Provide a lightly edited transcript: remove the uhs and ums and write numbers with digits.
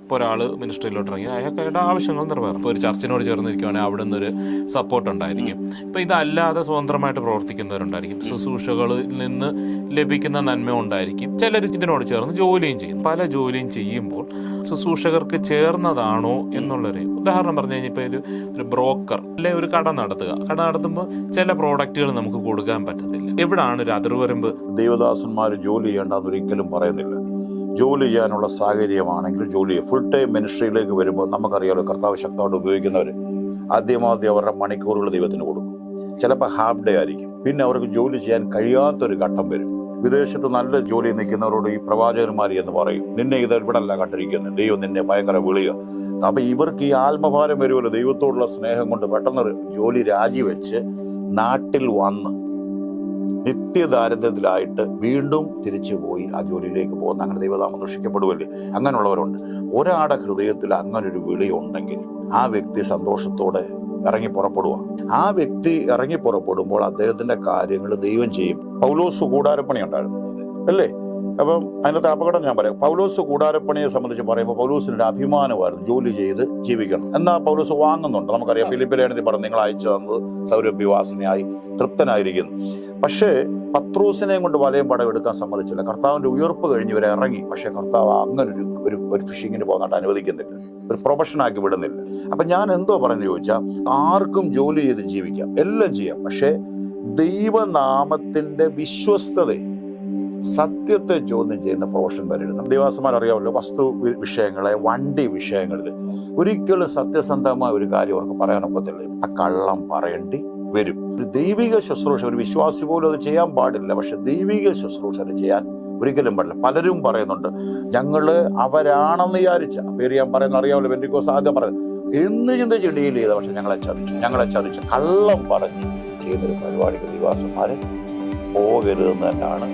ഇപ്പോൾ ഒരാൾ മിനിസ്ട്രിയിലോട്ട് ഇറങ്ങി അയാളുടെ ആവശ്യങ്ങൾ നിറവേറും. ഇപ്പോൾ ഒരു ചർച്ചിനോട് ചേർന്നിരിക്കുകയാണെങ്കിൽ അവിടെ നിന്നൊരു സപ്പോർട്ട് ഉണ്ടായിരിക്കും. ഇപ്പോൾ ഇതല്ലാതെ സ്വതന്ത്രമായിട്ട് പ്രവർത്തിക്കുന്നവരുണ്ടായിരിക്കും. ശുശ്രൂഷകളിൽ നിന്ന് ലഭിക്കുന്ന നന്മ ഉണ്ടായിരിക്കും. ചിലർ ഇതിനോട് ചേർന്ന് ജോലിയും ചെയ്യും. പല ജോലിയും ചെയ്യുമ്പോൾ ശുശ്രൂഷകർക്ക് ചേർന്നതാണോ എന്നുള്ളൊരു ഉദാഹരണം പറഞ്ഞു കഴിഞ്ഞാൽ ഇപ്പോൾ ഒരു ബ്രോക്കർ അല്ലെ ഒരു കട നടത്തുമ്പോൾ ചില പ്രോഡക്റ്റുകൾ നമുക്ക് കൊടുക്കാൻ പറ്റത്തില്ല. എവിടാണ് ഒരു അതിർവരമ്പ്? ദൈവദാസന്മാർ ജോലി ചെയ്യേണ്ടെന്ന് ഒരിക്കലും പറയുന്നില്ല. ജോലി ചെയ്യാനുള്ള സാഹചര്യമാണെങ്കിൽ ജോലി ചെയ്യും. ഫുൾ ടൈം മിനിസ്ട്രിയിലേക്ക് വരുമ്പോൾ നമുക്കറിയാമല്ലോ, കർത്താവ് ശക്തമായിട്ട് ഉപയോഗിക്കുന്നവർ ആദ്യം അവരുടെ മണിക്കൂറുകൾ ദൈവത്തിന് കൊടുക്കും. ചിലപ്പോൾ ഹാഫ് ഡേ ആയിരിക്കും. പിന്നെ അവർക്ക് ജോലി ചെയ്യാൻ കഴിയാത്തൊരു ഘട്ടം വരും. വിദേശത്ത് നല്ല ജോലി നിൽക്കുന്നവരോട് ഈ പ്രവാചകന്മാരി എന്ന് പറയും, നിന്നെ ഇത് ഇവിടല്ല കണ്ടിരിക്കുന്നത്, ദൈവം നിന്നെ ഭയങ്കര വിളിയുക. അപ്പൊ ഇവർക്ക് ഈ ആത്മഭാരം വരുമല്ലോ, ദൈവത്തോടുള്ള സ്നേഹം കൊണ്ട് പെട്ടെന്ന് ജോലി രാജിവെച്ച് നാട്ടിൽ വന്ന് നിത്യദാരിദ്ര്യത്തിലായിട്ട് വീണ്ടും തിരിച്ചു പോയി ആ ജോലിയിലേക്ക് പോകുന്ന അങ്ങനെ ദൈവനാമം രക്ഷിക്കപ്പെടുമല്ലേ. അങ്ങനെയുള്ളവരുണ്ട്. ഒരാളുടെ ഹൃദയത്തിൽ അങ്ങനൊരു വിളി ഉണ്ടെങ്കിൽ ആ വ്യക്തി സന്തോഷത്തോടെ ഇറങ്ങി പുറപ്പെടുക. ആ വ്യക്തി ഇറങ്ങി പുറപ്പെടുമ്പോൾ അദ്ദേഹത്തിന്റെ കാര്യങ്ങൾ ദൈവം ചെയ്യും. പൗലോസ് കൂടാരപ്പണി ഉണ്ടായിരുന്നു അല്ലേ? അപ്പം അതിനകത്ത് അപകടം ഞാൻ പറയാം. പൗലോസ് കൂടാരപ്പണിയെ സംബന്ധിച്ച് പറയുമ്പോൾ പൗലോസിന്റെ ഒരു അഭിമാനമായിരുന്നു ജോലി ചെയ്ത് ജീവിക്കണം. എന്നാൽ പൗലോസ് വാങ്ങുന്നുണ്ട്. നമുക്കറിയാം, ഫിലിപ്പിലേണത്തിൽ പറഞ്ഞു, നിങ്ങൾ അയച്ചു തന്നത് സൗരഭ്യവാസനയായി തൃപ്തനായിരിക്കുന്നു. പക്ഷേ പത്രോസിനെയും കൊണ്ട് വലയം പടമെടുക്കാൻ സമ്മതിച്ചില്ല. കർത്താവിന്റെ ഉയർപ്പ് കഴിഞ്ഞ് ഇവരെ ഇറങ്ങി. പക്ഷെ കർത്താവ് അങ്ങനെ ഒരു ഫിഷിങ്ങിന് പോകുന്നിട്ട് അനുവദിക്കുന്നില്ല, ഒരു പ്രൊഫഷനാക്കി വിടുന്നില്ല. അപ്പൊ ഞാൻ എന്തോ പറഞ്ഞു ചോദിച്ചാൽ, ആർക്കും ജോലി ചെയ്ത് ജീവിക്കാം, എല്ലാം ചെയ്യാം. പക്ഷെ ദൈവനാമത്തിന്റെ വിശ്വസ്തത, സത്യത്തെ ചോദ്യം ചെയ്യുന്ന പ്രൊഫഷൻ വരരുത്. ദേവാസന്മാർ അറിയാമല്ലോ, വസ്തു വിഷയങ്ങളെ, വണ്ടി വിഷയങ്ങളിൽ ഒരിക്കലും സത്യസന്ധമായ ഒരു കാര്യം അവർക്ക് പറയാനൊക്കത്തില്ല. ആ കള്ളം പറയേണ്ടി വരും. ഒരു ദൈവിക ശുശ്രൂഷ ഒരു വിശ്വാസി പോലും അത് ചെയ്യാൻ പാടില്ല. പക്ഷെ ദൈവിക ശുശ്രൂഷ അത് ചെയ്യാൻ ഒരിക്കലും പാടില്ല. പലരും പറയുന്നുണ്ട്, ഞങ്ങള് അവരാണെന്ന് വിചാരിച്ച പേര് ഞാൻ പറയുന്ന അറിയാമല്ലോ, പെന്തിക്കോസ് ആദ്യം പറയുന്നത് എന്ന് ചിന്തിച്ച് ഡീൽ ചെയ്ത, പക്ഷെ ഞങ്ങളെ ചതിച്ചു കള്ളം പറഞ്ഞ് ചെയ്യുന്നൊരു പരിപാടിക്ക് ദൈവദാസന്മാരെ പോകരുതെന്ന് തന്നെയാണ്